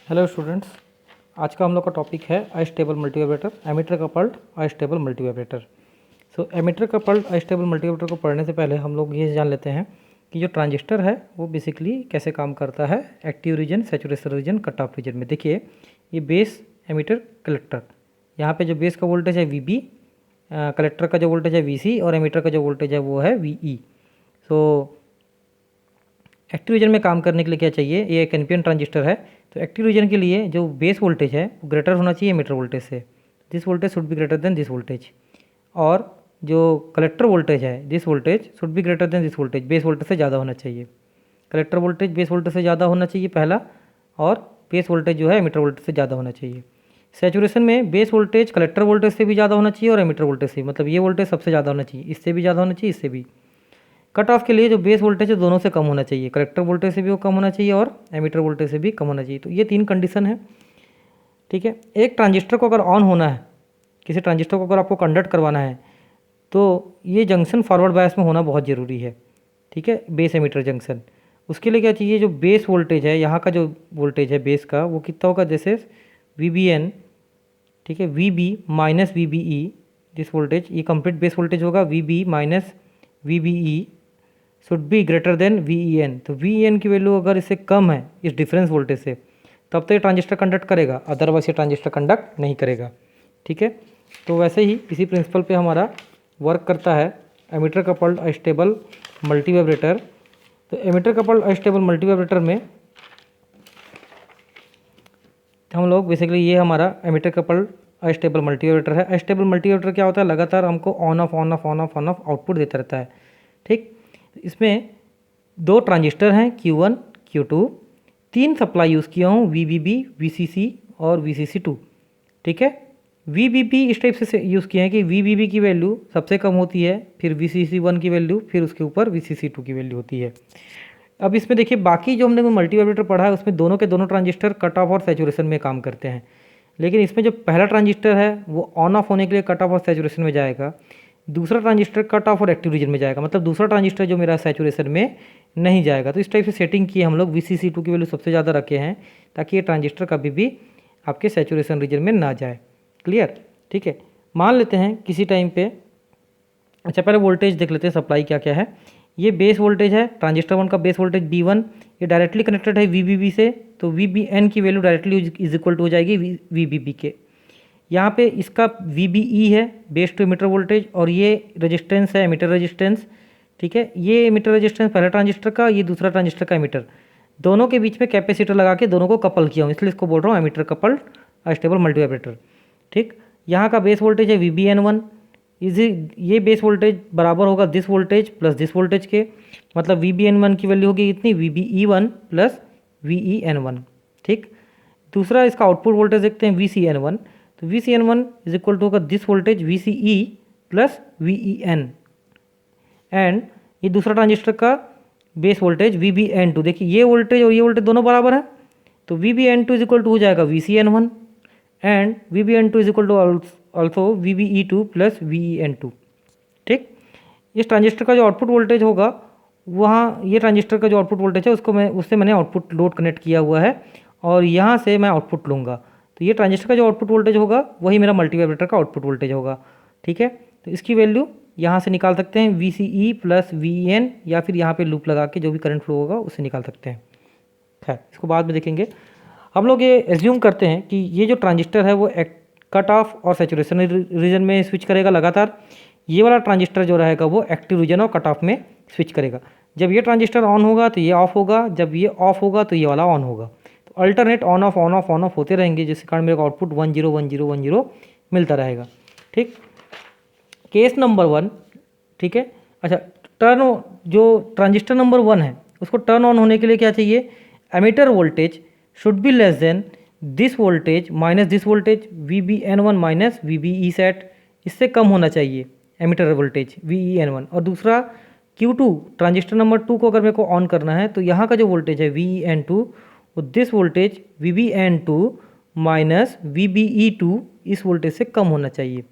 Hello students, आज का हम लोग का टॉपिक है astable multivibrator, emitter coupled astable multivibrator. So emitter coupled astable multivibrator को पढ़ने से पहले हम लोग ये जान लेते हैं कि जो ट्रांजिस्टर है वो बेसिकली कैसे काम करता है active region, saturation region, cut off region में। देखिए ये बेस, एमीटर, कलेक्टर। यहाँ पे जो बेस का वोल्टेज है VB, कलेक्टर का जो वोल्टेज है VC और एमीटर का जो वोल्टेज है वो है VE। सो एक्टिव रीजन में काम करने के लिए क्या चाहिए, ये एक एनपीएन ट्रांजिस्टर है। तो एक्टिव रीजन के लिए जो बेस वोल्टेज है वो ग्रेटर होना चाहिए एमीटर वोल्टेज से। This voltage should be greater than this voltage. और जो कलेक्टर वोल्टेज है, this voltage should be greater than this voltage, base voltage से ज़्यादा होना चाहिए। कलेक्टर वोल्टेज बेस वोल्टेज से ज़्यादा होना चाहिए पहला, और बेस वोल्टेज जो है एमीटर वोल्टेज से ज़्यादा होना चाहिए। सैचुरेशन में बेस वोल्टेज कलेक्टर वोल्टेज से भी ज़्यादा होना चाहिए और एमीटर वोल्टेज से, मतलब ये वोल्टेज सबसे ज़्यादा होना चाहिए, इससे भी ज़्यादा होना चाहिए, इससे भी। कट ऑफ के लिए जो बेस वोल्टेज है दोनों से कम होना चाहिए, कलेक्टर वोल्टेज से भी वो कम होना चाहिए और एमीटर वोल्टेज से भी कम होना चाहिए। तो ये तीन कंडीशन है, ठीक है। एक ट्रांजिस्टर को अगर ऑन होना है, किसी ट्रांजिस्टर को अगर आपको कंडक्ट करवाना है, तो ये जंक्शन फॉरवर्ड बायस में होना बहुत ज़रूरी है, ठीक है, बेस एमीटर जंक्शन। उसके लिए क्या चाहिए, जो बेस वोल्टेज है, यहाँ का जो वोल्टेज है बेस का, वो कितना होगा, जैसे VBN, ठीक है, VB minus VBE, this voltage, ये कंप्लीट बेस वोल्टेज होगा VB minus VBE should be greater than VEN। तो VEN की वैल्यू अगर इससे कम है, इस डिफरेंस वोल्टेज से, तब तो ये ट्रांजिस्टर कंडक्ट करेगा, अदरवाइज ये ट्रांजिस्टर कंडक्ट नहीं करेगा, ठीक है। तो वैसे ही इसी प्रिंसिपल पे हमारा वर्क करता है एमीटर कपल्ड अस्टेबल मल्टीवाइब्रेटर। तो एमीटर कपल्ड अस्टेबल मल्टीवाइब्रेटर में हम लोग बेसिकली, ये हमारा एमीटर कपल्ड अस्टेबल मल्टीवाइब्रेटर है। अस्टेबल मल्टीवाइब्रेटर क्या होता है, लगातार हमको on off on off on off on off output देता रहता है, ठीक। इसमें दो ट्रांजिस्टर हैं Q1, Q2, तीन सप्लाई यूज़ किया हूँ VBB, VCC और VCC2, ठीक है। VBB इस टाइप से यूज़ किए हैं कि VBB की वैल्यू सबसे कम होती है, फिर VCC1 की वैल्यू, फिर उसके ऊपर VCC2 की वैल्यू होती है। अब इसमें देखिए बाकी जो हमने मल्टीवाइब्रेटर पढ़ा है उसमें दोनों के दोनों ट्रांजिस्टर कट ऑफ और सैचुरेशन में काम करते हैं, लेकिन इसमें जो पहला ट्रांजिस्टर है वो ऑन ऑफ होने के लिए कट ऑफ और सैचुरेशन में जाएगा, दूसरा ट्रांजिस्टर कट ऑफ और एक्टिव रीजन में जाएगा, मतलब दूसरा ट्रांजिस्टर जो मेरा सैचुरेशन में नहीं जाएगा। तो इस टाइप से सेटिंग की हम लोग VCC2 की वैल्यू सबसे ज़्यादा रखे हैं, ताकि ये ट्रांजिस्टर कभी भी आपके सैचुरेशन रीजन में ना जाए। क्लियर, ठीक है। मान लेते हैं किसी टाइम पे, अच्छा पहले वोल्टेज देख लेते हैं सप्लाई क्या क्या है। ये बेस वोल्टेज है, ट्रांजिस्टर 1 का बेस वोल्टेज B1, ये डायरेक्टली कनेक्टेड है VBB से, तो VBN की value directly is equal to हो जाएगी VBB के। यहाँ पे इसका VBE है, बेस टू एमीटर वोल्टेज, और ये रेजिस्टेंस है एमीटर रेजिस्टेंस, ठीक है। ये एमीटर रेजिस्टेंस पहला ट्रांजिस्टर का, ये दूसरा ट्रांजिस्टर का एमीटर, दोनों के बीच में कैपेसिटर लगा के दोनों को कपल किया हूँ, इसलिए इसको बोल रहा हूँ एमीटर कपल्ड अस्टेबल मल्टीवाइब्रेटर, ठीक। यहाँ का बेस वोल्टेज है VBN1, ये बेस वोल्टेज बराबर होगा this voltage plus this voltage के, मतलब VBN1 की वैल्यू होगी इतनी, VBE1 प्लस VEN1, ठीक। दूसरा इसका आउटपुट वोल्टेज देखते हैं VCN1, तो VCN1 इज इक्वल टू होगा this voltage VCE plus VEN, and ये दूसरा ट्रांजिस्टर का बेस वोल्टेज VBN2। देखिए ये वोल्टेज और ये वोल्टेज दोनों बराबर है, तो VBN2 इज इक्वल टू हो जाएगा VCN1 and VBN2 is equal to also VBE2 plus VEN2, ठीक। इस ट्रांजिस्टर का जो आउटपुट वोल्टेज होगा, वहाँ ये ट्रांजिस्टर का जो आउटपुट वोल्टेज है उससे मैंने आउटपुट लोड कनेक्ट किया हुआ है, और यहाँ से मैं आउटपुट लूँगा, तो ये ट्रांजिस्टर का जो आउटपुट वोल्टेज होगा वही मेरा मल्टीवाइब्रेटर का आउटपुट वोल्टेज होगा, ठीक है। तो इसकी वैल्यू यहाँ से निकाल सकते हैं VCE प्लस VEN, या फिर यहाँ पे लूप लगा के जो भी करंट फ्लो होगा उससे निकाल सकते हैं। खैर इसको बाद में देखेंगे। हम लोग ये एज्यूम करते हैं कि ये जो ट्रांजिस्टर है वो कट ऑफ और सैचुरेशन रीजन में स्विच करेगा लगातार, ये वाला ट्रांजिस्टर जो रहेगा वो एक्टिव रीजन और कट ऑफ में स्विच करेगा। जब ये ट्रांजिस्टर ऑन होगा तो ये ऑफ होगा, जब ये ऑफ होगा तो ये वाला ऑन होगा, तो alternate on off on off on off होते रहेंगे, जिसके कारण मेरे को आउटपुट 1 0 1 0 1 0 मिलता रहेगा, ठीक। केस नंबर 1, ठीक है। अच्छा, टर्न, जो ट्रांजिस्टर नंबर 1 है उसको टर्न ऑन होने के लिए क्या चाहिए, ammeter voltage should be less than this voltage minus this voltage VBN1 minus VBE set, इससे कम होना चाहिए एमीटर वोल्टेज VEN1। और दूसरा Q2, ट्रांजिस्टर नंबर 2 को अगर मेरे को ऑन करना है, तो यहाँ का जो वोल्टेज है VEN2, वो this voltage VBN2 minus VBE2 इस वोल्टेज से कम होना चाहिए।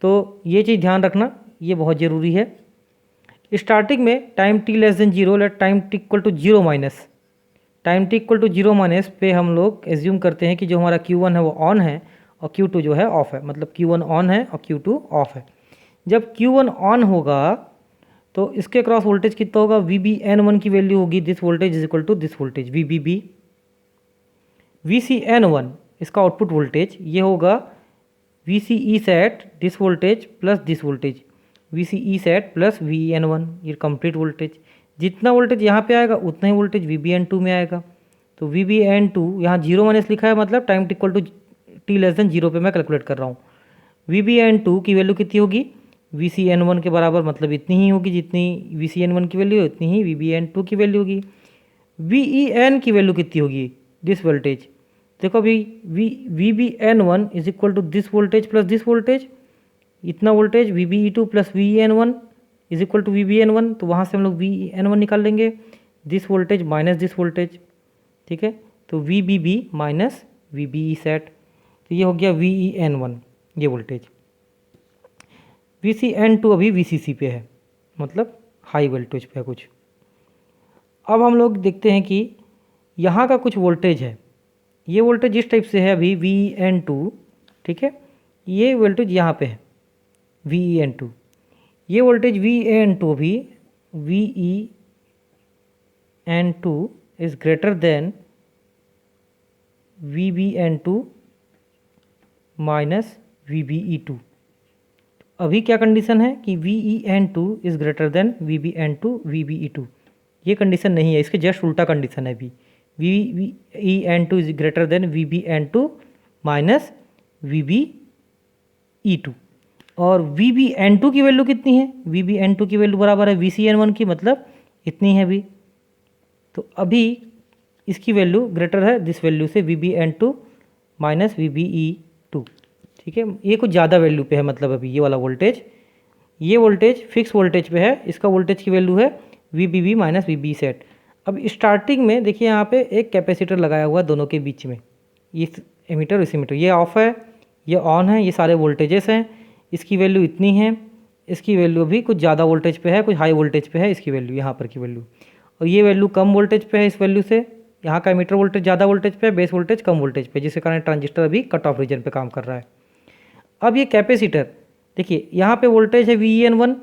तो ये चीज़ ध्यान रखना, ये बहुत ज़रूरी है। स्टार्टिंग में time t less than 0, let time t equal to 0 minus, time T equal to 0 minus पे हम लोग एज्यूम करते हैं कि जो हमारा Q1 है वो ऑन है और Q2 जो है ऑफ है, मतलब Q1 ऑन है और Q2 ऑफ है। जब Q1 ऑन होगा तो इसके क्रॉस वोल्टेज कितना होगा, VBN1 की वैल्यू होगी this voltage is equal to this voltage VBB। VCN1 इसका आउटपुट वोल्टेज ये होगा VCE set this voltage plus this voltage, VCE set plus VEN1, ये कंप्लीट वोल्टेज। जितना वोल्टेज यहाँ पे आएगा उतना ही वोल्टेज VBN2 में आएगा। तो VBN2 यहाँ 0 माइनस लिखा है, मतलब time T equal to T less than 0 पे मैं कैलकुलेट कर रहा हूँ। VBN2 की वैल्यू कितनी होगी, VCN1 के बराबर, मतलब इतनी ही होगी जितनी VCN1 की वैल्यू है उतनी ही VBN2 की वैल्यू होगी। VEN की वैल्यू कितनी होगी, दिस वोल्टेज, देखो अभी VBN1 is equal to this voltage plus this voltage, इतना voltage VBE2 plus VEN1 is equal to VBN1, तो वहाँ से हम लोग VEN1 निकाल लेंगे, this voltage minus this voltage, ठीक है। तो VBB माइनस VBE सेट, तो ये हो गया VEN1 ये वोल्टेज। VCN2 अभी VCC पे है, मतलब हाई वोल्टेज पे है कुछ। अब हम लोग देखते हैं कि यहाँ का कुछ वोल्टेज है, ये वोल्टेज जिस टाइप से है अभी VEN2, ठीक है, ये वोल्टेज यहाँ पे है VEN2, ये वोल्टेज VEN2 भी VEN2 is greater than VBN2 minus VBE2। अभी क्या कंडीशन है कि VEN2 is greater than VBN2 VBE2, ये कंडीशन नहीं है, इसके जस्ट उल्टा कंडीशन है अभी, VEN2 is greater than VBN2 minus VBE2। और VBN2 की वैल्यू कितनी है, VBN2 की वैल्यू बराबर है VCN1 की, मतलब इतनी है अभी। तो अभी इसकी वैल्यू ग्रेटर है दिस वैल्यू से VBN2 माइनस VBE2, ठीक है, ये कुछ ज़्यादा वैल्यू पे है, मतलब अभी ये वाला वोल्टेज, ये वोल्टेज फिक्स वोल्टेज पे है, इसका वोल्टेज की वैल्यू है VBB माइनस VBE सेट। अब स्टार्टिंग में देखिए यहाँ पे एक कैपेसिटर लगाया हुआ है दोनों के बीच में, ये एमीटर इस एमीटर, ये ऑफ है ये ऑन है, ये सारे वोल्टेजेस हैं, इसकी वैल्यू इतनी है, इसकी वैल्यू भी कुछ ज़्यादा वोल्टेज पे है, कुछ हाई वोल्टेज पे है इसकी वैल्यू, यहाँ पर की वैल्यू, और ये वैल्यू कम वोल्टेज पे है इस वैल्यू से, यहाँ का एमीटर वोल्टेज ज़्यादा वोल्टेज पे है, बेस वोल्टेज कम वोल्टेज पे, जिसके कारण ट्रांजिस्टर अभी कट ऑफ रीजन पे काम कर रहा है। अब ये कैपेसिटर देखिए यहाँ पे वोल्टेज है VEN1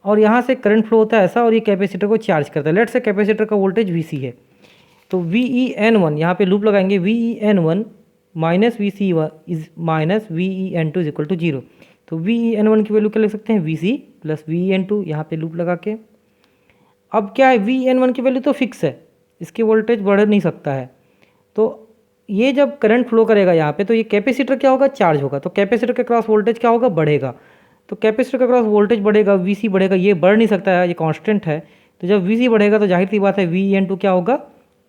और यहाँ से करंट फ्लो होता है ऐसा, और ये कैपेसिटर को चार्ज करता है। लेट से कैपेसिटर का वोल्टेज VC है, तो VEN1 यहाँ पे लूप लगाएंगे, VEN1 minus VC1 is minus VEN2 is equal to 0। तो VEN1 की वैल्यू क्या लिख सकते हैं, VC प्लस VEN2, यहाँ पे लूप लगा के। अब क्या है, VEN1 की वैल्यू तो फिक्स है, इसकी वोल्टेज बढ़ नहीं सकता है, तो ये जब करंट फ्लो करेगा यहाँ पे तो ये कैपेसिटर क्या होगा, चार्ज होगा, तो कैपेसिटर के क्रॉस वोल्टेज क्या होगा, बढ़ेगा। तो कैपेसिटर का क्रॉस वोल्टेज बढ़ेगा, VC बढ़ेगा, ये बढ़ नहीं सकता है, ये कांस्टेंट है। तो जब VC बढ़ेगा तो जाहिर सी बात है VEN2 क्या होगा,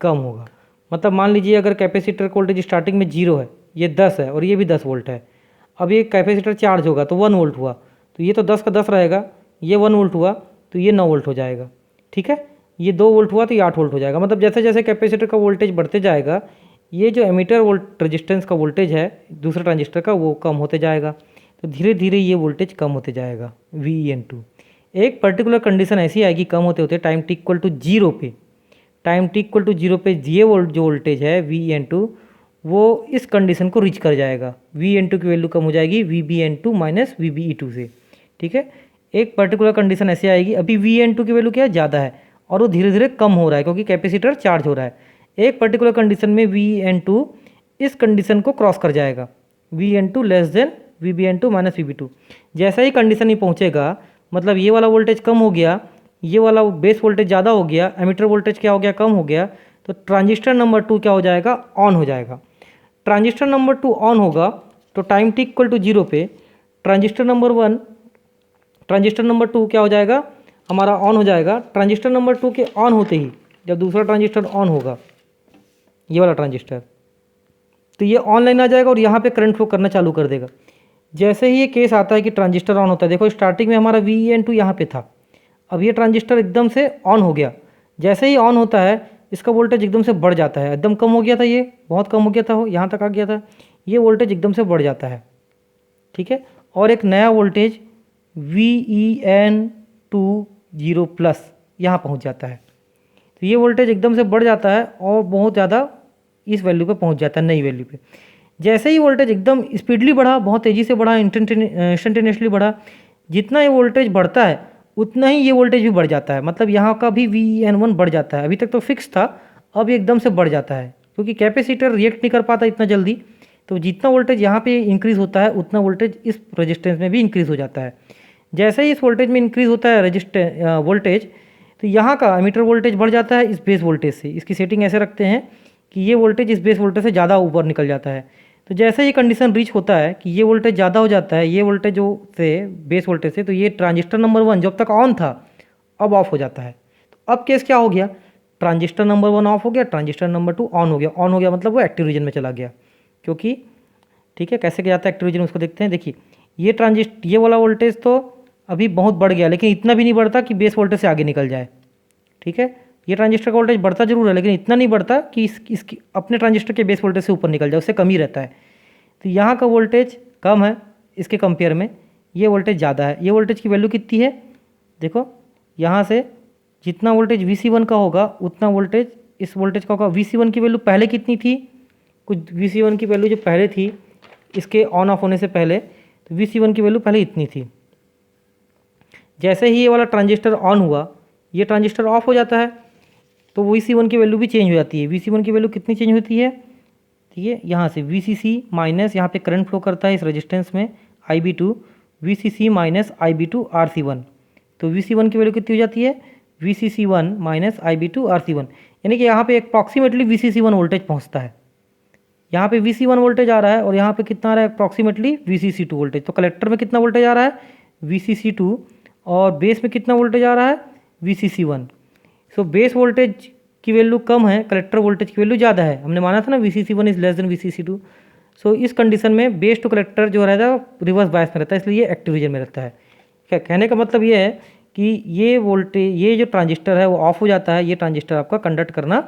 कम होगा। मतलब मान लीजिए अगर कैपेसिटर का वोल्टेज स्टार्टिंग में 0 है, ये 10 है और ये भी 10 वोल्ट है, अब ये कैपेसिटर चार्ज होगा तो 1 वोल्ट हुआ, तो ये तो 10 का 10 रहेगा, ये 1 वोल्ट हुआ तो ये 9 वोल्ट हो जाएगा, ठीक है, ये 2 वोल्ट हुआ तो ये 8 वोल्ट हो जाएगा। मतलब जैसे जैसे कैपेसिटर का वोल्टेज बढ़ते जाएगा, ये जो एमीटर वोल्ट रेजिस्टेंस का वोल्टेज है दूसरा ट्रांजिस्टर का, वो कम होते जाएगा, तो धीरे धीरे ये वोल्टेज कम होते जाएगा VEN2। एक पर्टिकुलर कंडीशन ऐसी आएगी कम होते होते टाइम टी इक्वल टू 0 पे, टाइम टी इक्वल टू 0 पे ये जो वोल्टेज है VEN2 वो इस कंडीशन को रीच कर जाएगा, VEN2 की वैल्यू कम हो जाएगी VBN2 माइनस VBE2 से, ठीक है। एक पर्टिकुलर कंडीशन ऐसी आएगी, अभी VEN2 की वैल्यू क्या है, ज़्यादा है और वो धीरे धीरे कम हो रहा है क्योंकि कैपेसिटर चार्ज हो रहा है। एक पर्टिकुलर कंडीशन में VEN2 इस कंडीशन को क्रॉस कर जाएगा, VEN2 less than VBN2 minus VB2। जैसा ही कंडीशन ही पहुँचेगा, मतलब ये वाला वोल्टेज कम हो गया, ये वाला बेस वोल्टेज ज़्यादा हो गया, एमीटर वोल्टेज क्या हो गया, कम हो गया, तो ट्रांजिस्टर नंबर 2 क्या हो जाएगा, ऑन हो जाएगा। ट्रांजिस्टर नंबर 2 ऑन होगा तो टाइम टी इक्वल टू 0 पे ट्रांजिस्टर नंबर 2 क्या हो जाएगा, हमारा ऑन हो जाएगा। ट्रांजिस्टर नंबर 2 के ऑन होते ही जब दूसरा ट्रांजिस्टर ऑन होगा, ये वाला ट्रांजिस्टर, तो ये ऑनलाइन आ जाएगा और यहाँ पे करंट फ्लो करना चालू कर देगा। जैसे ही ये केस आता है कि ट्रांजिस्टर ऑन होता है, देखो स्टार्टिंग में हमारा VEN2 यहाँ पे था, अब ये ट्रांजिस्टर एकदम से ऑन हो गया, जैसे ही ऑन होता है इसका वोल्टेज एकदम से बढ़ जाता है, एकदम कम हो गया था, ये बहुत कम हो गया था, यहाँ तक आ गया था, ये वोल्टेज एकदम से बढ़ जाता है, ठीक है, और एक नया वोल्टेज VEN20 प्लस यहाँ पहुँच जाता है। तो ये वोल्टेज एकदम से बढ़ जाता है और बहुत ज़्यादा इस वैल्यू पे पहुंच जाता है, नई वैल्यू पे। जैसे ही वोल्टेज एकदम स्पीडली बढ़ा, बहुत तेज़ी से बढ़ा, इंस्टेंटेनियसली बढ़ा, जितना ये वोल्टेज बढ़ता है उतना ही ये वोल्टेज भी बढ़ जाता है। मतलब यहाँ का भी VN1 बढ़ जाता है। अभी तक तो फिक्स था, अब ये एकदम से बढ़ जाता है क्योंकि कैपेसिटर रिएक्ट नहीं कर पाता इतना जल्दी। तो जितना वोल्टेज यहाँ पे इंक्रीज़ होता है उतना वोल्टेज इस रेजिस्टेंस में भी इंक्रीज़ हो जाता है। जैसे ही इस वोल्टेज में इंक्रीज़ होता है वोल्टेज, तो यहाँ का एमीटर वोल्टेज बढ़ जाता है इस बेस वोल्टेज से। इसकी सेटिंग ऐसे रखते हैं कि ये वोल्टेज इस बेस वोल्टेज से ज़्यादा ऊपर निकल जाता है। तो जैसे ही कंडीशन रीच होता है कि ये वोल्टेज ज़्यादा हो जाता है ये वोल्टेज जो से बेस वोल्टेज से, तो ये ट्रांजिस्टर नंबर 1 जब तक ऑन था अब ऑफ हो जाता है। तो अब केस क्या हो गया, ट्रांजिस्टर नंबर 1 ऑफ हो गया, ट्रांजिस्टर नंबर 2 ऑन हो गया। ऑन हो गया मतलब वो एक्टिव रीजन में चला गया। क्योंकि ठीक है, कैसे क्या जाता है एक्टिव रीजन, उसको देखते हैं। देखिए ये वाला वोल्टेज तो अभी बहुत बढ़ गया, लेकिन इतना भी नहीं बढ़ता कि बेस वोल्टेज से आगे निकल जाए। ठीक है, ये ट्रांजिस्टर का वोल्टेज बढ़ता जरूर है लेकिन इतना नहीं बढ़ता कि इसकी अपने ट्रांजिस्टर के बेस वोल्टेज से ऊपर निकल जाए, उससे कम ही रहता है। तो यहाँ का वोल्टेज कम है इसके कंपेयर में, ये वोल्टेज ज़्यादा है। ये वोल्टेज की वैल्यू कितनी है, देखो यहाँ से जितना वोल्टेज VC1 का होगा उतना वोल्टेज इस वोल्टेज का होगा। VC1 की वैल्यू पहले कितनी थी, कुछ VC1 की वैल्यू जो पहले थी इसके ऑन ऑफ होने से पहले, तो VC1 की वैल्यू पहले इतनी थी। जैसे ही ये वाला ट्रांजिस्टर ऑन हुआ ये ट्रांजिस्टर ऑफ हो जाता है, तो VC1 की वैल्यू भी चेंज हो जाती है। VC1 की वैल्यू कितनी चेंज होती है, ठीक है, यहाँ से VCC माइनस, यहाँ पे करंट फ्लो करता है इस रेजिस्टेंस में IB2, VCC minus IB2 RC1। तो VC1 की वैल्यू कितनी हो जाती है, VCC1 माइनस IB2 RC1, यानी कि यहाँ पे अप्रॉक्सीमेटली VCC1 वोल्टेज पहुँचता है। यहाँ पे VC1 वोल्टेज आ रहा है और यहाँ पे कितना आ रहा है अप्रॉक्सीमेटली VCC2 वोल्टेज। तो कलेक्टर में कितना वोल्टेज आ रहा है VCC2 और बेस में कितना वोल्टेज आ रहा है VCC1। सो बेस वोल्टेज की वैल्यू कम है, कलेक्टर वोल्टेज की वैल्यू ज़्यादा है। हमने माना था ना VCC1 is less than VCC2। सो इस कंडीशन में बेस टू कलेक्टर जो रहता है रिवर्स बायस में रहता है, इसलिए एक्टिव रीजन में रहता है। क्या कहने का मतलब ये है कि ये वोल्टेज, ये जो ट्रांजिस्टर है वो ऑफ हो जाता है, ये ट्रांजिस्टर आपका कंडक्ट करना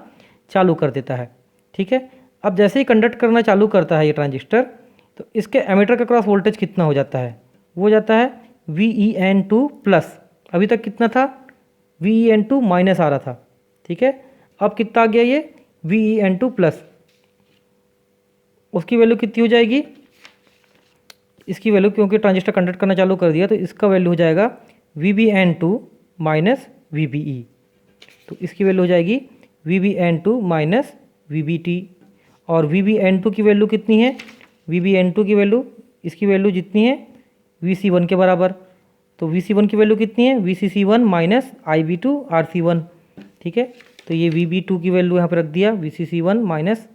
चालू कर देता है। ठीक है, अब जैसे ही कंडक्ट करना चालू करता है ये ट्रांजिस्टर, तो इसके एमीटर का क्रॉस वोल्टेज कितना हो जाता है, वो जाता है VEN2 प्लस। अभी तक कितना था, VEN2 माइनस आ रहा था। ठीक है, अब कितना आ गया ये VEN2 प्लस, उसकी वैल्यू कितनी हो जाएगी, इसकी वैल्यू क्योंकि ट्रांजिस्टर कंडक्ट करना चालू कर दिया तो इसका वैल्यू हो जाएगा VBN2 माइनस VBE। तो इसकी वैल्यू हो जाएगी VBN2 माइनस VBT। और VBN2 की वैल्यू कितनी है, VBN2 की वैल्यू, इसकी वैल्यू जितनी है VC1 के बराबर। तो VC1 की वैल्यू कितनी है VCC1 माइनस IB2 RC1। ठीक है, तो ये VB2 की वैल्यू यहाँ पर रख दिया, VCC1 माइनस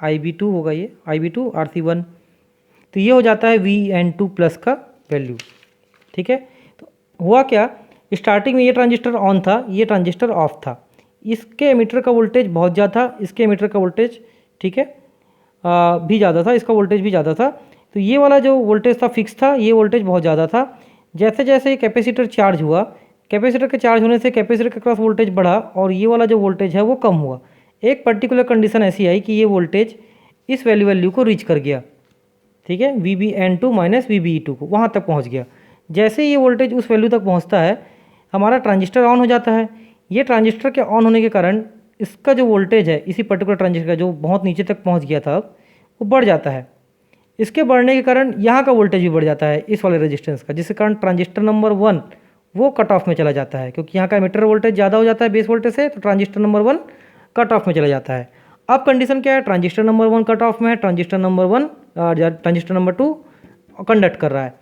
IB2 होगा ये IB2 RC1। तो ये हो जाता है VN2 प्लस का वैल्यू। ठीक है, तो हुआ क्या, स्टार्टिंग में ये ट्रांजिस्टर ऑन था, ये ट्रांजिस्टर ऑफ था, इसके एमीटर का वोल्टेज बहुत ज़्यादा था, इसके एमीटर का वोल्टेज ठीक है भी ज़्यादा था, इसका वोल्टेज भी ज़्यादा था। तो ये वाला जो वोल्टेज था फिक्स था, ये वोल्टेज बहुत ज़्यादा था। जैसे जैसे कैपेसिटर चार्ज हुआ, कैपेसिटर के चार्ज होने से कैपेसिटर का क्रॉस वोल्टेज बढ़ा और ये वाला जो वोल्टेज है वो कम हुआ। एक पर्टिकुलर कंडीशन ऐसी आई कि ये वोल्टेज इस वैल्यू को रीच कर गया। ठीक है, VBN2 माइनस VBE2 को वहाँ तक पहुँच गया। जैसे ये वोल्टेज उस वैल्यू तक पहुँचता है हमारा ट्रांजिस्टर ऑन हो जाता है। ये ट्रांजिस्टर के ऑन होने के कारण इसका जो वोल्टेज है इसी पर्टिकुलर ट्रांजिस्टर का जो बहुत नीचे तक पहुँच गया था वो बढ़ जाता है। इसके बढ़ने के कारण यहाँ का वोल्टेज भी बढ़ जाता है इस वाले रेजिस्टेंस का, जिसके कारण ट्रांजिस्टर नंबर 1 वो कट ऑफ में चला जाता है। क्योंकि यहाँ का एमीटर वोल्टेज ज़्यादा हो जाता है बेस वोल्टेज से, तो ट्रांजिस्टर नंबर 1 कट ऑफ में चला जाता है। अब कंडीशन क्या है, ट्रांजिस्टर नंबर 1 कट ऑफ में है, ट्रांजिस्टर नंबर 2 कंडक्ट कर रहा है।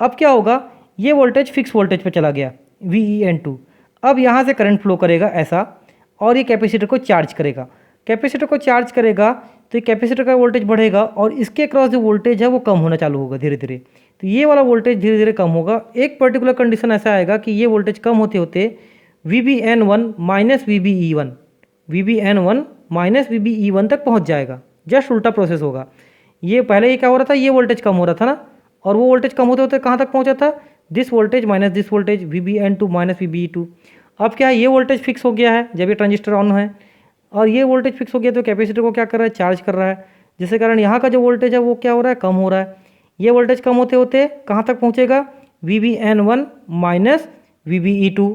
अब क्या होगा, ये वोल्टेज फिक्स वोल्टेज पर चला गया VEN2। अब यहाँ से करंट फ्लो करेगा ऐसा और ये कैपेसिटर को चार्ज करेगा। कैपेसिटर को चार्ज करेगा तो ये कैपेसिटर का वोल्टेज बढ़ेगा और इसके अक्रॉस जो वोल्टेज है वो कम होना चालू होगा धीरे धीरे। तो ये वाला वोल्टेज धीरे धीरे कम होगा। एक पर्टिकुलर कंडीशन ऐसा आएगा कि ये वोल्टेज कम होते होते VBN1 minus VBN1 minus VBE1 तक पहुंच जाएगा। जस्ट उल्टा प्रोसेस होगा। ये पहले ये क्या हो रहा था, ये वोल्टेज कम हो रहा था ना, और वो वोल्टेज कम होते होते कहाँ तक पहुंचा था, this voltage minus this voltage VBN2 minus VBE2। अब क्या है, ये वोल्टेज फिक्स हो गया है जब ये ट्रांजिस्टर ऑन है, और ये वोल्टेज फिक्स हो गया तो कैपेसिटर को क्या कर रहा है, चार्ज कर रहा है, जिसके कारण यहाँ का जो वोल्टेज है वो क्या हो रहा है, कम हो रहा है। ये वोल्टेज कम होते होते कहाँ तक पहुँचेगा, VBN1 माइनस VBE2।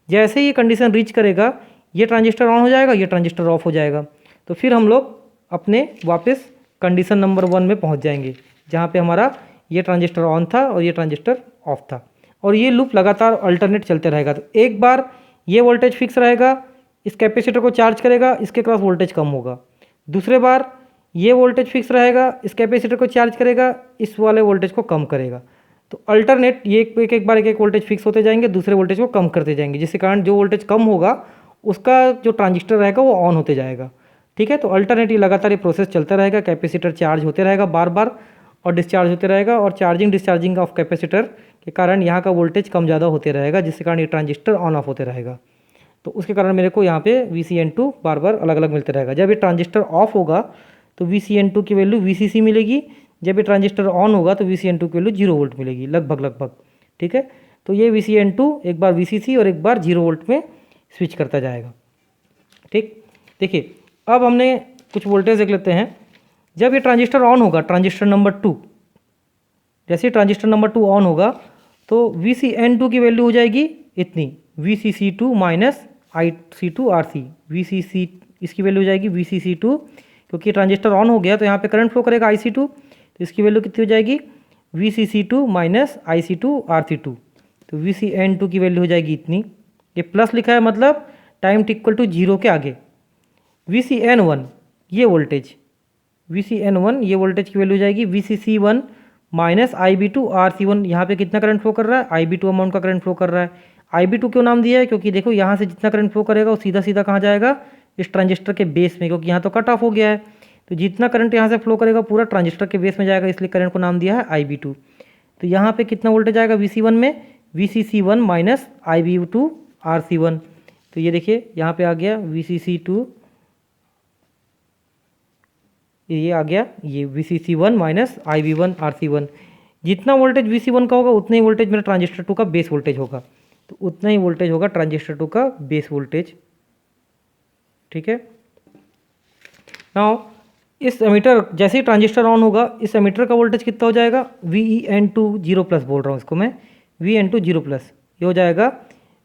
जैसे ही कंडीशन रीच करेगा ये ट्रांजिस्टर ऑन हो जाएगा, ये ट्रांजिस्टर ऑफ हो जाएगा। तो फिर हम लोग अपने वापस कंडीशन नंबर 1 में पहुंच जाएंगे, जहाँ पे हमारा ये ट्रांजिस्टर ऑन था और ये ट्रांजिस्टर ऑफ था, और ये लूप लगातार अल्टरनेट चलते रहेगा। तो एक बार ये वोल्टेज फिक्स रहेगा, इस कैपेसिटर को चार्ज करेगा, इसके क्रॉस वोल्टेज कम होगा। दूसरे बार ये वोल्टेज फिक्स रहेगा, इस कैपेसिटर को चार्ज करेगा, इस वाले वोल्टेज को कम करेगा। तो अल्टरनेट ये एक बार एक वोल्टेज फिक्स होते जाएंगे, दूसरे वोल्टेज को कम करते जाएंगे, जिसके कारण जो वोल्टेज कम होगा उसका जो ट्रांजिस्टर रहेगा वो ऑन होते जाएगा। ठीक है, तो अल्टरनेट ये लगातार ये प्रोसेस चलता रहेगा, कैपेसिटर चार्ज होते रहेगा बार बार और डिस्चार्ज होते रहेगा, और चार्जिंग डिस्चार्जिंग ऑफ कैपेसिटर के कारण यहाँ का वोल्टेज कम ज़्यादा होते रहेगा, जिसके कारण ये ट्रांजिस्टर ऑन ऑफ होते रहेगा। तो उसके कारण मेरे को यहाँ पे VCN2 बार बार अलग अलग मिलते रहेगा। जब ये ट्रांजिस्टर ऑफ होगा तो VCN2 की वैल्यू VCC मिलेगी, जब ये ट्रांजिस्टर ऑन होगा तो VCN2 की वैल्यू 0 वोल्ट मिलेगी लगभग। ठीक है, तो ये VCN2 एक बार VCC और एक बार 0 वोल्ट में स्विच करता जाएगा। ठीक, देखिए अब हमने कुछ वोल्टेज देख लेते हैं। जब ये ट्रांजिस्टर ऑन होगा, ट्रांजिस्टर नंबर 2, जैसे ट्रांजिस्टर नंबर 2 ऑन होगा तो VCN2 की वैल्यू हो जाएगी इतनी, VCC2 माइनस IC2RC। VCC इसकी वैल्यू हो जाएगी VCC2, क्योंकि ट्रांजिस्टर ऑन हो गया तो यहाँ पे करंट फ्लो करेगा IC2, तो इसकी वैल्यू कितनी हो जाएगी VCC2 माइनस IC2RC2। तो VCN2 की वैल्यू हो जाएगी इतनी, ये प्लस लिखा है मतलब टाइम इक्वल टू 0 के आगे। VCN1 ये वोल्टेज, VCN1 ये वोल्टेज की वैल्यू हो जाएगी VCC1 माइनस IB2RC1। यहाँ पे कितना करंट फ्लो कर रहा है, IB2 अमाउंट का करंट फ्लो कर रहा है। IB2 क्यों नाम दिया है, क्योंकि देखो यहाँ से जितना करंट फ्लो करेगा वो सीधा सीधा कहाँ जाएगा, इस ट्रांजिस्टर के बेस में, क्योंकि यहाँ तो कट ऑफ हो गया है। तो जितना करंट यहाँ से फ्लो करेगा पूरा ट्रांजिस्टर के बेस में जाएगा, इसलिए करंट को नाम दिया है IB2। तो यहाँ पे कितना वोल्टेज आएगा VC1 में, VCC1 माइनस IB2RC1। तो ये देखिए यहाँ पे आ गया VCC2, ये आ गया ये VCC1 माइनस IB1RC1। जितना वोल्टेज VC1 का होगा उतना ही वोल्टेज मेरा ट्रांजिस्टर 2 का बेस वोल्टेज होगा, तो उतना ही वोल्टेज होगा ट्रांजिस्टर 2 का बेस वोल्टेज। ठीक है, नाउ इस एमीटर जैसे ही ट्रांजिस्टर ऑन होगा, इस एमीटर का वोल्टेज कितना हो जाएगा, VEN2 0 प्लस बोल रहा हूँ इसको मैं, VN2 0 प्लस, ये हो जाएगा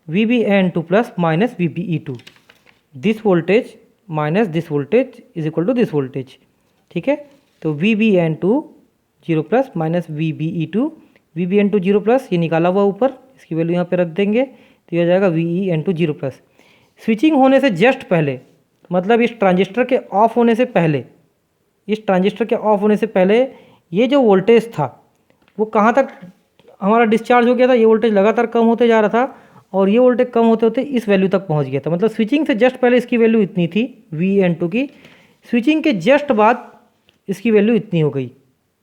VBN2 plus minus VBE2। This voltage minus this voltage is equal to this voltage. ठीक है, तो VBN2 0 plus minus VBE2, VBN2 0 plus ये निकाला हुआ ऊपर, इसकी वैल्यू यहाँ पे रख देंगे, तो ये हो जाएगा VEN2 0 प्लस। स्विचिंग होने से जस्ट पहले, मतलब इस ट्रांजिस्टर के ऑफ होने से पहले, इस ट्रांजिस्टर के ऑफ होने से पहले ये जो वोल्टेज था वो कहाँ तक हमारा डिस्चार्ज हो गया था, ये वोल्टेज लगातार कम होते जा रहा था और ये वोल्टेज कम होते होते इस वैल्यू तक पहुँच गया था। मतलब स्विचिंग से जस्ट पहले इसकी वैल्यू इतनी थी VEN2 की, स्विचिंग के जस्ट बाद इसकी वैल्यू इतनी हो गई,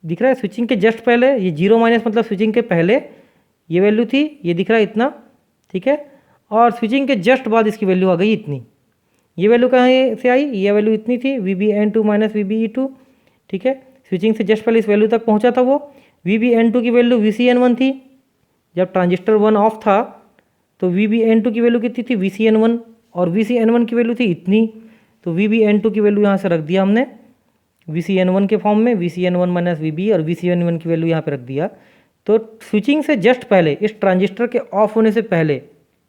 दिख रहा है। स्विचिंग के जस्ट पहले ये 0 माइनस मतलब स्विचिंग के पहले ये वैल्यू थी, ये दिख रहा है इतना। ठीक है, और स्विचिंग के जस्ट बाद इसकी वैल्यू आ गई इतनी। ये वैल्यू कहाँ से आई, ये वैल्यू इतनी थी VBN2 माइनस VBE2। ठीक है, स्विचिंग से जस्ट पहले इस वैल्यू तक पहुँचा था वो। VBN2 की वैल्यू VCN1 थी, जब ट्रांजिस्टर 1 ऑफ था तो VBN2 की वैल्यू कितनी थी VCN1, और VCN1 की वैल्यू थी इतनी। तो VBN2 की वैल्यू यहाँ से रख दिया हमने VCN1 के फॉर्म में, VCN1 माइनस VB, और VCN1 की वैल्यू यहाँ पे रख दिया। तो स्विचिंग से जस्ट पहले, इस ट्रांजिस्टर के ऑफ होने से पहले,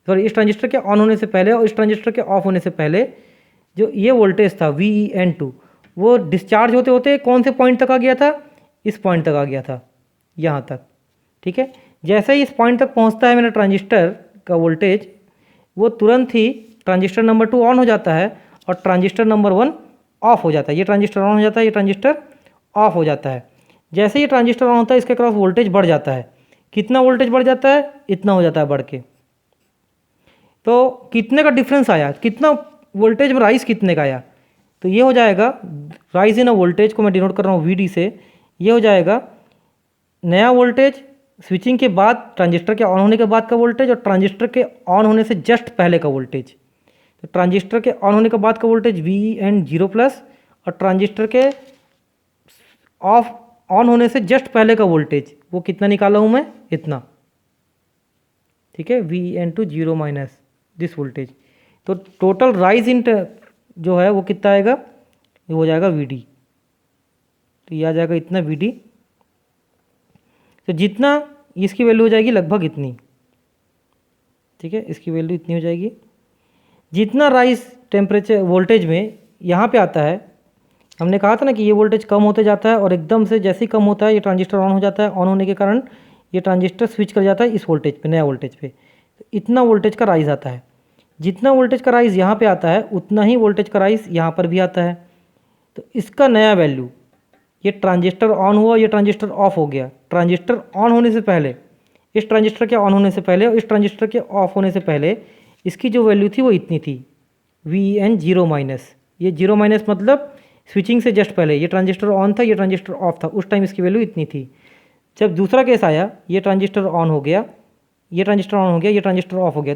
सॉरी इस ट्रांजिस्टर के ऑन होने से पहले और इस ट्रांजिस्टर के ऑफ होने से पहले जो ये वोल्टेज था VEN2 वो डिस्चार्ज होते होते कौन से पॉइंट तक आ गया था, इस पॉइंट तक आ गया था, यहाँ तक। ठीक है, जैसे ही इस पॉइंट तक पहुँचता है मेरा ट्रांजिस्टर का वोल्टेज, वो तुरंत ही ट्रांजिस्टर नंबर 2 ऑन हो जाता है और ट्रांजिस्टर नंबर 1 ऑफ हो जाता है। ये ट्रांजिस्टर ऑन हो जाता है, ये ट्रांजिस्टर ऑफ हो जाता है। जैसे ये ट्रांजिस्टर ऑन होता है इसके क्रॉस वोल्टेज बढ़ जाता है। कितना वोल्टेज बढ़ जाता है, इतना हो जाता है बढ़ के। तो कितने का डिफरेंस आया, कितना वोल्टेज में राइज कितने का आया, तो ये हो जाएगा राइज इन अ वोल्टेज को मैं डिनोट कर रहा हूँ VD से। ये हो जाएगा नया वोल्टेज स्विचिंग के बाद, ट्रांजिस्टर के ऑन होने के बाद का वोल्टेज और ट्रांजिस्टर के ऑन होने से जस्ट पहले का वोल्टेज। तो ट्रांजिस्टर के ऑन होने के बाद का वोल्टेज VEN 0 प्लस और ट्रांजिस्टर के ऑफ ऑन होने से जस्ट पहले का वोल्टेज वो कितना निकाला हूँ मैं, इतना। ठीक है, VEN2 0 माइनस दिस वोल्टेज। तो टोटल राइज इन जो है वो कितना आएगा, ये हो जाएगा VD। तो ये आ जाएगा इतना VD। तो जितना इसकी वैल्यू हो जाएगी लगभग इतनी। ठीक है, इसकी वैल्यू इतनी हो जाएगी। जितना राइज टेम्परेचर वोल्टेज में यहाँ पे आता है, हमने कहा था ना कि ये वोल्टेज कम होते जाता है और एकदम से जैसे ही कम होता है ये ट्रांजिस्टर ऑन हो जाता है। ऑन होने के कारण ये ट्रांजिस्टर स्विच कर जाता है इस वोल्टेज पे, नया वोल्टेज पे। तो इतना वोल्टेज का राइज आता है। जितना वोल्टेज का राइज यहाँ पे आता है उतना ही वोल्टेज का राइज यहाँ पर भी आता है। तो इसका नया वैल्यू, ये ट्रांजिस्टर ऑन हुआ, ये ट्रांजिस्टर ऑफ हो गया। ट्रांजिस्टर ऑन होने से पहले, इस ट्रांजिस्टर के ऑन होने से पहले और इस ट्रांजिस्टर के ऑफ होने से पहले इसकी जो वैल्यू थी वो इतनी थी, VN 0 माइनस। ये 0 माइनस मतलब स्विचिंग से जस्ट पहले ये ट्रांजिस्टर ऑन था, ये ट्रांजिस्टर ऑफ था, उस टाइम इसकी वैल्यू इतनी थी। जब दूसरा केस आया, ये ट्रांजिस्टर ऑन हो गया, ये ट्रांजिस्टर ऑन हो गया, ये ट्रांजिस्टर ऑफ हो गया,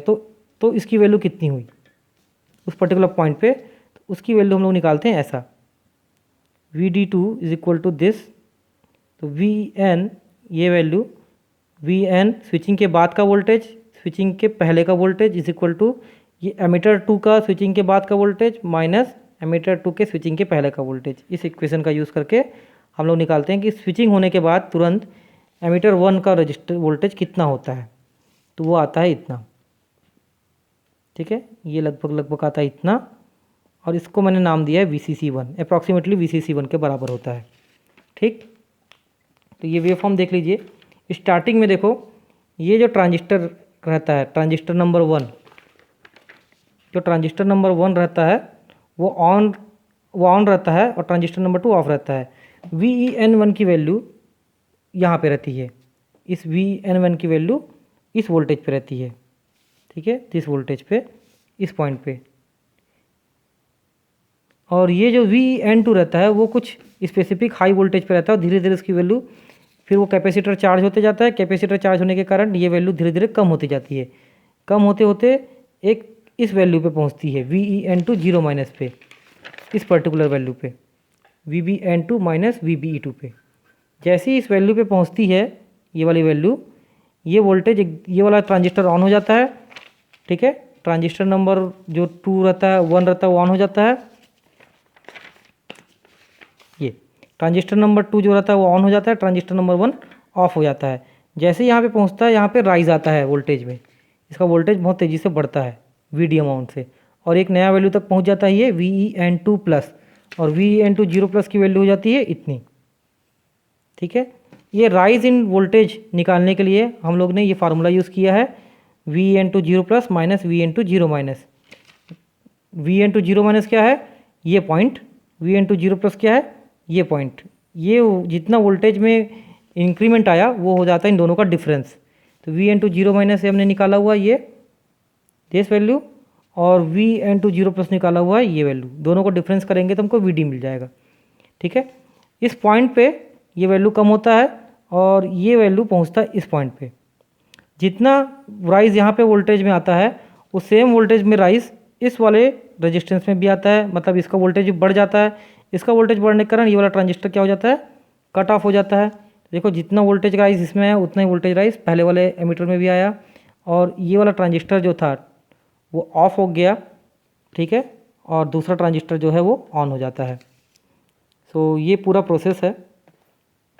तो इसकी वैल्यू कितनी हुई उस पर्टिकुलर पॉइंट पे। तो उसकी वैल्यू हम लोग निकालते हैं ऐसा, VD2 is equal to this. तो VN, ये वैल्यू VN स्विचिंग के बाद का वोल्टेज, स्विचिंग के पहले का वोल्टेज इज इक्वल टू ये एमीटर 2 का स्विचिंग के बाद का वोल्टेज माइनस एमीटर 2 के स्विचिंग के पहले का वोल्टेज। इस इक्वेशन का यूज़ करके हम लोग निकालते हैं कि स्विचिंग होने के बाद तुरंत एमीटर 1 का रजिस्टर वोल्टेज कितना होता है। तो वो आता है इतना, ठीक है, ये लगभग आता है इतना। और इसको मैंने नाम दिया है VCC1, अप्रॉक्सीमेटली VCC1 के बराबर होता है, ठीक। तो ये वेवफॉर्म देख लीजिए। स्टार्टिंग में देखो, ये जो ट्रांजिस्टर रहता है, ट्रांजिस्टर नंबर 1, जो ट्रांजिस्टर नंबर 1 रहता है वो ऑन रहता है और ट्रांजिस्टर नंबर 2 ऑफ रहता है। VEN1 की वैल्यू यहाँ पे रहती है, इस VEN1 की वैल्यू इस वोल्टेज पे रहती है, ठीक है, इस वोल्टेज पे, इस पॉइंट पे। और ये जो VEN2 रहता है वो कुछ स्पेसिफिक हाई वोल्टेज पे रहता है और धीरे धीरे इसकी वैल्यू, फिर वो कैपेसिटर चार्ज होते जाता है। कैपेसिटर चार्ज होने के कारण ये वैल्यू धीरे धीरे कम होती जाती है। कम होते होते एक इस वैल्यू पे पहुंचती है, VEN2 0 माइनस पे, इस पर्टिकुलर वैल्यू पे, VBN2 माइनस VBE2 पे। जैसे ही इस वैल्यू पे पहुंचती है, ये वाली वैल्यू, ये वोल्टेज, ये वाला ट्रांजिस्टर ऑन हो जाता है, ठीक है। ट्रांजिस्टर नंबर जो 2 रहता है, 1 रहता है, वो ऑन हो जाता है। ये ट्रांजिस्टर नंबर 2 जो रहता है वो ऑन हो जाता है, ट्रांजिस्टर नंबर 1 ऑफ हो जाता है। जैसे ही यहाँ पे पहुँचता है, यहाँ पे राइज आता है वोल्टेज में, इसका वोल्टेज बहुत तेज़ी से बढ़ता है VD अमाउंट से, और एक नया वैल्यू तक पहुँच जाता है ये VEN2 प्लस, और VEN2 0 प्लस की वैल्यू हो जाती है इतनी, ठीक है। ये राइज इन वोल्टेज निकालने के लिए हम लोग ने ये फार्मूला यूज़ किया है, VEN2 0 plus minus VEN2 0 minus. VEN2 0 minus क्या है, ये पॉइंट, VEN2 0 प्लस क्या है, ये पॉइंट। ये जितना वोल्टेज में इंक्रीमेंट आया वो हो जाता है इन दोनों का डिफरेंस। तो VEN2 0 माइनस से हमने निकाला हुआ ये दिस वैल्यू, और VEN2 0 प्लस निकाला हुआ है ये वैल्यू। दोनों को डिफरेंस करेंगे तो हमको VD मिल जाएगा, ठीक है। इस पॉइंट पे ये वैल्यू कम होता है और ये वैल्यू पहुंचता है इस पॉइंट पे। जितना राइज यहाँ पे वोल्टेज में आता है, वो सेम वोल्टेज में राइज इस वाले रेजिस्टेंस में भी आता है, मतलब इसका वोल्टेज बढ़ जाता है। इसका वोल्टेज बढ़ने के कारण ये वाला ट्रांजिस्टर क्या हो जाता है, कट ऑफ हो जाता है। देखो, जितना वोल्टेज राइज इसमें है उतना ही वोल्टेज राइज पहले वाले एमीटर में भी आया, और ये वाला ट्रांजिस्टर जो था वो ऑफ हो गया, ठीक है, और दूसरा ट्रांजिस्टर जो है वो ऑन हो जाता है। सो ये पूरा प्रोसेस है।